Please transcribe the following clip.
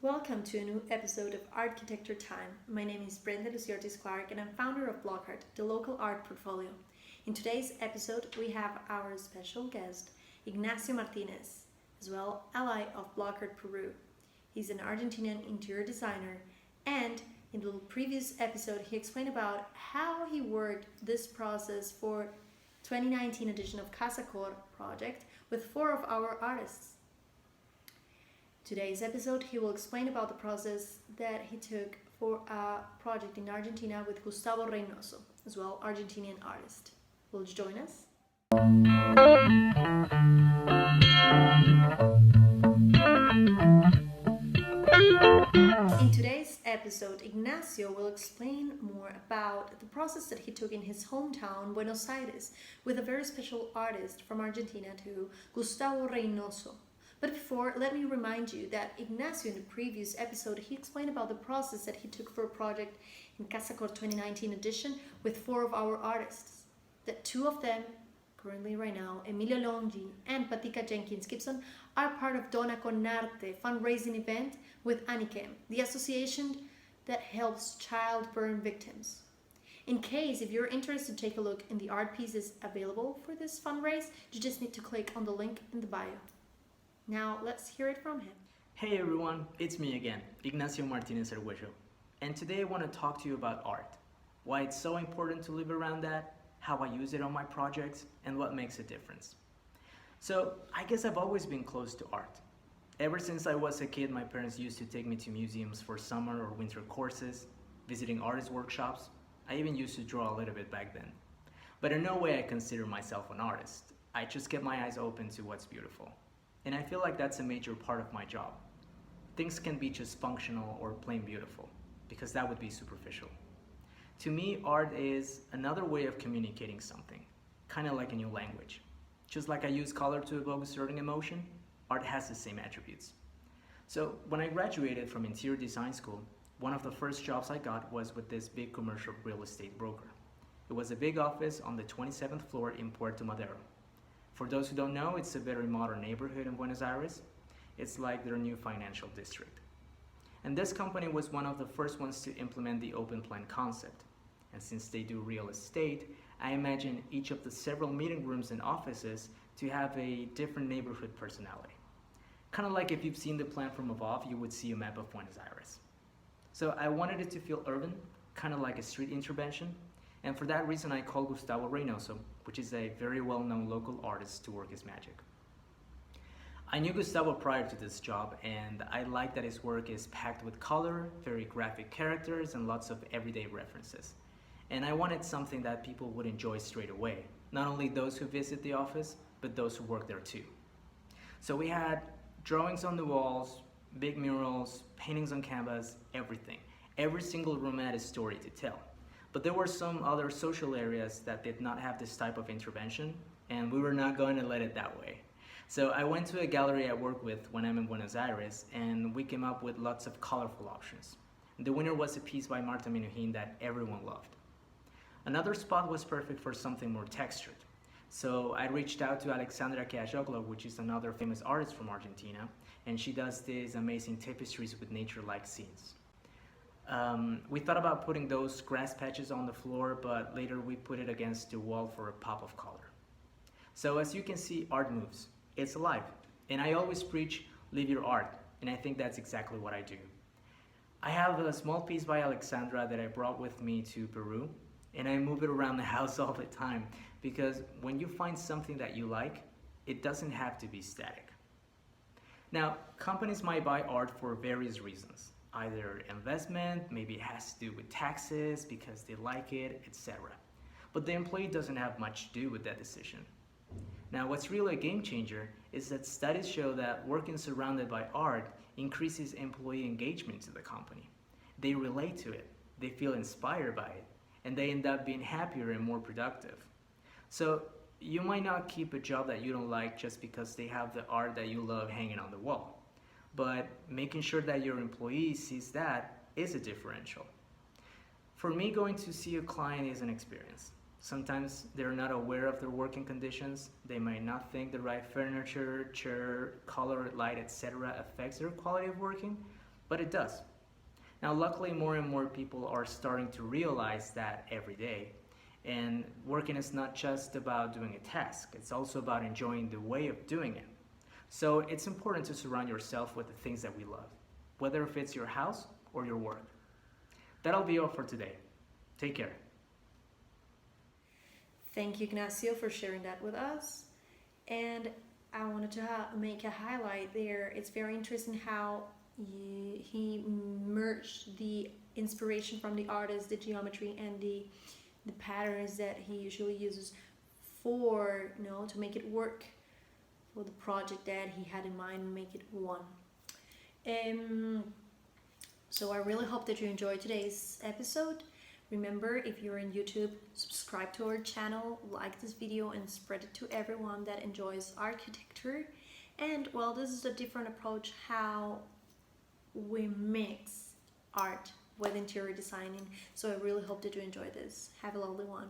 Welcome to a new episode of ArtChitecture Time. My name is Brenda Luciertis Clark and I'm founder of BLOC, the local art portfolio. In today's episode, we have our special guest, Ignacio Martinez, as well ally of BLOC Peru. He's an Argentinian interior designer, and in the previous episode, he explained about how he worked this process for 2019 edition of Casa Cor project with 4 of our artists. Today's episode, he will explain about the process that he took for a project in Argentina with Gustavo Reynoso, as well Argentinian artist. Will you join us? In today's episode, Ignacio will explain more about the process that he took in his hometown, Buenos Aires, with a very special artist from Argentina too, Gustavo Reynoso. But before, let me remind you that Ignacio, in the previous episode, he explained about the process that he took for a project in Casa Cor 2019 edition with 4 of our artists. That 2 of them, currently right now, Emilio Longi and Patika Jenkins Gibson, are part of Dona Con Arte fundraising event with Anikem, the association that helps child burn victims. In case if you're interested to take a look in the art pieces available for this fundraise, you just need to click on the link in the bio. Now, let's hear it from him. Hey everyone, it's me again, Ignacio Martinez Arguello. And today I want to talk to you about art. Why it's so important to live around that, how I use it on my projects, and what makes a difference. So, I guess I've always been close to art. Ever since I was a kid, my parents used to take me to museums for summer or winter courses, visiting artist workshops. I even used to draw a little bit back then. But in no way I consider myself an artist. I just kept my eyes open to what's beautiful. And I feel like that's a major part of my job. Things can be just functional or plain beautiful, because that would be superficial. To me, art is another way of communicating something, kind of like a new language. Just like I use color to evoke a certain emotion, art has the same attributes. So when I graduated from interior design school, one of the first jobs I got was with this big commercial real estate broker. It was a big office on the 27th floor in Puerto Madero. For those who don't know, it's a very modern neighborhood in Buenos Aires. It's like their new financial district. And this company was one of the first ones to implement the open plan concept. And since they do real estate, I imagine each of the several meeting rooms and offices to have a different neighborhood personality. Kind of like if you've seen the plan from above, you would see a map of Buenos Aires. So I wanted it to feel urban, kind of like a street intervention. And for that reason, I called Gustavo Reynoso, which is a very well-known local artist, to work his magic. I knew Gustavo prior to this job, and I like that his work is packed with color, very graphic characters, and lots of everyday references. And I wanted something that people would enjoy straight away, not only those who visit the office, but those who work there too. So we had drawings on the walls, big murals, paintings on canvas, everything. Every single room had a story to tell. But there were some other social areas that did not have this type of intervention, and we were not going to let it that way. So I went to a gallery I work with when I'm in Buenos Aires, and we came up with lots of colorful options. The winner was a piece by Marta Minuhin that everyone loved. Another spot was perfect for something more textured. So I reached out to Alexandra Queajoglu, which is another famous artist from Argentina, and she does these amazing tapestries with nature-like scenes. We thought about putting those grass patches on the floor, but later we put it against the wall for a pop of color. So as you can see, art moves. It's alive. And I always preach, live your art. And I think that's exactly what I do. I have a small piece by Alexandra that I brought with me to Peru, and I move it around the house all the time, because when you find something that you like, it doesn't have to be static. Now, companies might buy art for various reasons. Either investment, maybe it has to do with taxes because they like it, etc. But the employee doesn't have much to do with that decision. Now, what's really a game changer is that studies show that working surrounded by art increases employee engagement to the company. They relate to it, they feel inspired by it, and they end up being happier and more productive. So you might not keep a job that you don't like just because they have the art that you love hanging on the wall. But making sure that your employee sees that is a differential. For me, going to see a client is an experience. Sometimes they're not aware of their working conditions. They might not think the right furniture, chair, color, light, etc. affects their quality of working. but it does. Now, luckily, more and more people are starting to realize that every day. And working is not just about doing a task, it's also about enjoying the way of doing it. So it's important to surround yourself with the things that we love, whether if it's your house or your work. That'll be all for today. Take care. Thank you, Ignacio, for sharing that with us. And I wanted to make a highlight there. It's very interesting how he merged the inspiration from the artist, the geometry, and the patterns that he usually uses for, to make it work for the project that he had in mind and make it one. So I really hope that you enjoyed today's episode. Remember, if you're on YouTube, subscribe to our channel, like this video, and spread it to everyone that enjoys architecture. And well, this is a different approach how we mix art with interior designing. So I really hope that you enjoy this. Have a lovely one.